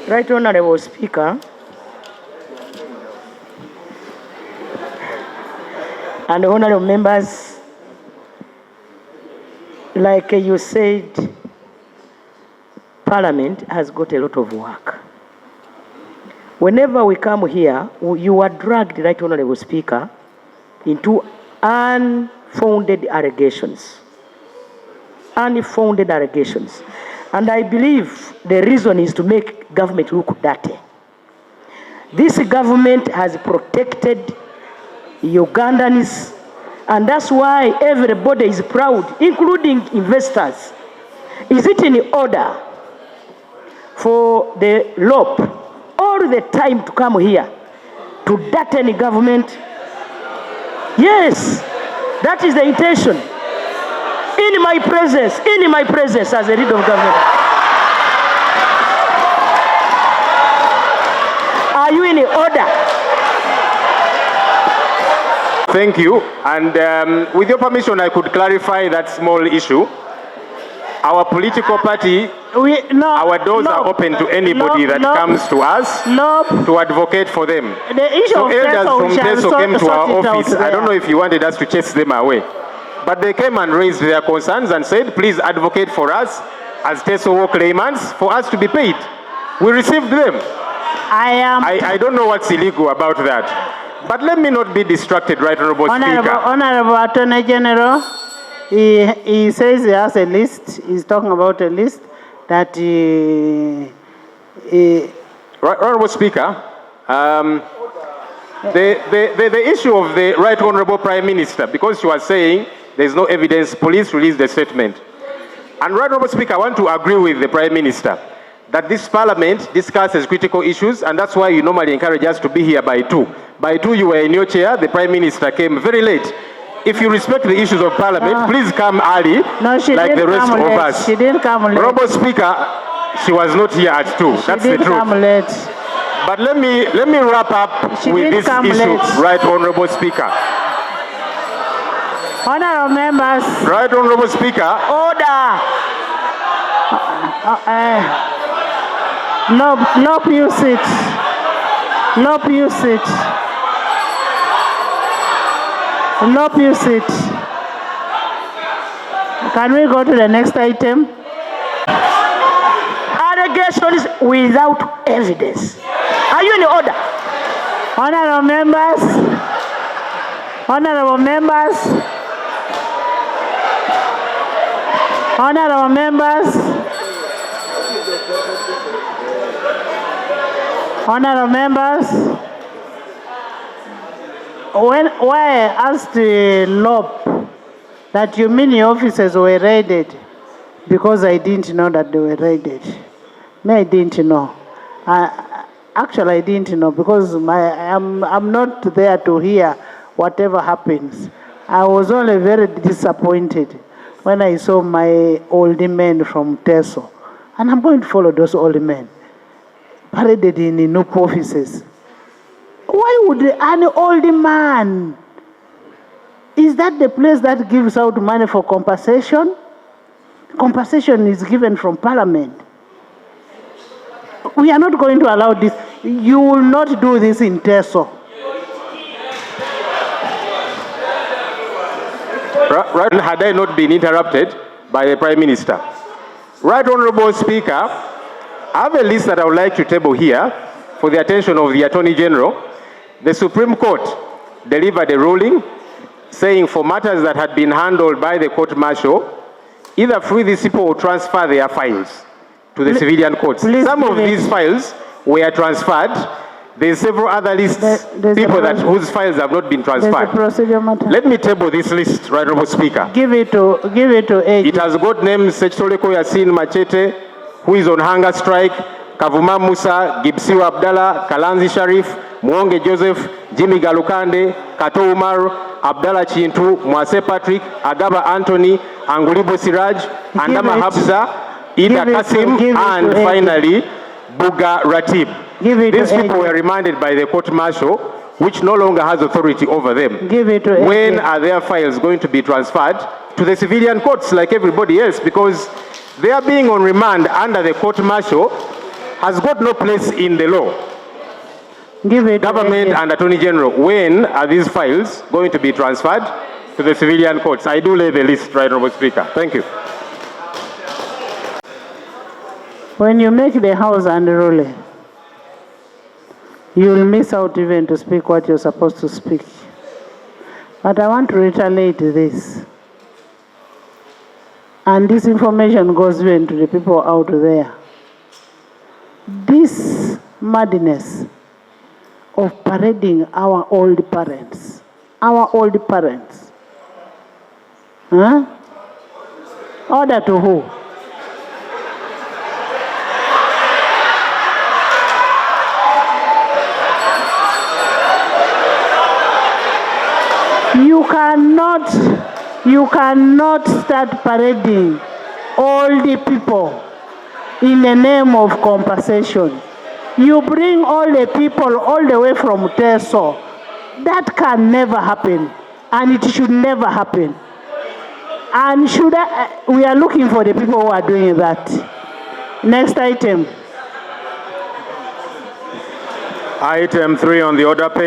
Right Honourable Speaker, and honourable members, like you said, Parliament has got a lot of work. Whenever we come here, you are dragged, Right Honourable Speaker, into unfounded allegations. Unfounded allegations. And I believe the reason is to make government look dirty. This government has protected Ugandans, and that's why everybody is proud, including investors. Is it in order for the LOP all the time to come here to dirty government? Yes, that is the intention. In my presence as a leader of government. Are you in order? Thank you. And with your permission, I could clarify that small issue. Our political party, our doors are open to anybody that comes to us to advocate for them. The issue so of elders from Teso came to our office. I don't know there. if you wanted us to chase them away. But they came and raised their concerns and said, please advocate for us as Teso claimants for us to be paid. We received them. I don't know what's illegal about that. But let me not be distracted, Right Honourable Speaker. Honourable Attorney General, he says he has a list. He's talking about a list that Right Honourable Speaker, the issue of the Right Honourable Prime Minister, because you are saying there's no evidence, police released the statement. And Right Honourable Speaker, I want to agree with the Prime Minister that this Parliament discusses critical issues, and that's why you normally encourage us to be here by 2. By 2, you were in your chair. The Prime Minister came very late. If you respect the issues of Parliament, please come early, no, she like didn't the rest come of late. us. She didn't come late. Honourable Speaker, she was not here at 2. That's the truth. Come late. But let me wrap up with this issue, Right Honourable Speaker. Honourable members. Right Honourable Speaker. Order. No, you sit. No, you sit. No, you sit. Can we go to the next item? Allegations without evidence. Are you in order? Honourable members. Honourable members. Honourable members. Honourable members. Why I asked the LOP that your many officers were raided, because I didn't know that they were raided. I didn't know. Actually, I didn't know because I'm not there to hear whatever happens. I was only very disappointed when I saw my old men from Teso. And I'm going to follow those old men paraded in the new offices. Why would an old man? Is that the place that gives out money for compensation? Compensation is given from Parliament. We are not going to allow this. You will not do this in Teso. Right, had I not been interrupted by the Prime Minister. Right Honourable Speaker, I have a list that I would like to table here for the attention of the Attorney General. The Supreme Court delivered a ruling saying for matters that had been handled by the court-martial, either free these people or transfer their files to the civilian courts. Some of these files were transferred. There's several other lists, people whose files have not been transferred. Let me table this list, Right Honourable Speaker. Give it to AG. It has got names Sechitoleko Yasin Machete, who is on hunger strike, Kavuma Musa, Gibsiwa Abdallah, Kalanzi Sharif, Mwonge Joseph, Jimmy Galukande, Kato Umar, Abdallah Chintu, Mwase Patrick, Agaba Anthony, Angulibo Siraj, Andama Habza, Ida Kasim, and finally, Buga Ratib. These people were remanded by the court-martial, which no longer has authority over them. When are their files going to be transferred to the civilian courts like everybody else? Because they are being on remand under the court-martial has got no place in the law. Give it. Government and Attorney General, when are these files going to be transferred to the civilian courts? I do lay the list, Right Honourable Speaker. Thank you. When you make the House unruly, you will miss out even to speak what you're supposed to speak. But I want to reiterate this. And this information goes even to the people out there. This madness of parading our old parents. Huh? Order to who? You cannot start parading all the people in the name of compensation. You bring all the people all the way from Teso. That can never happen, and it should never happen. And we are looking for the people who are doing that. Next item. Item 3 on the order paper.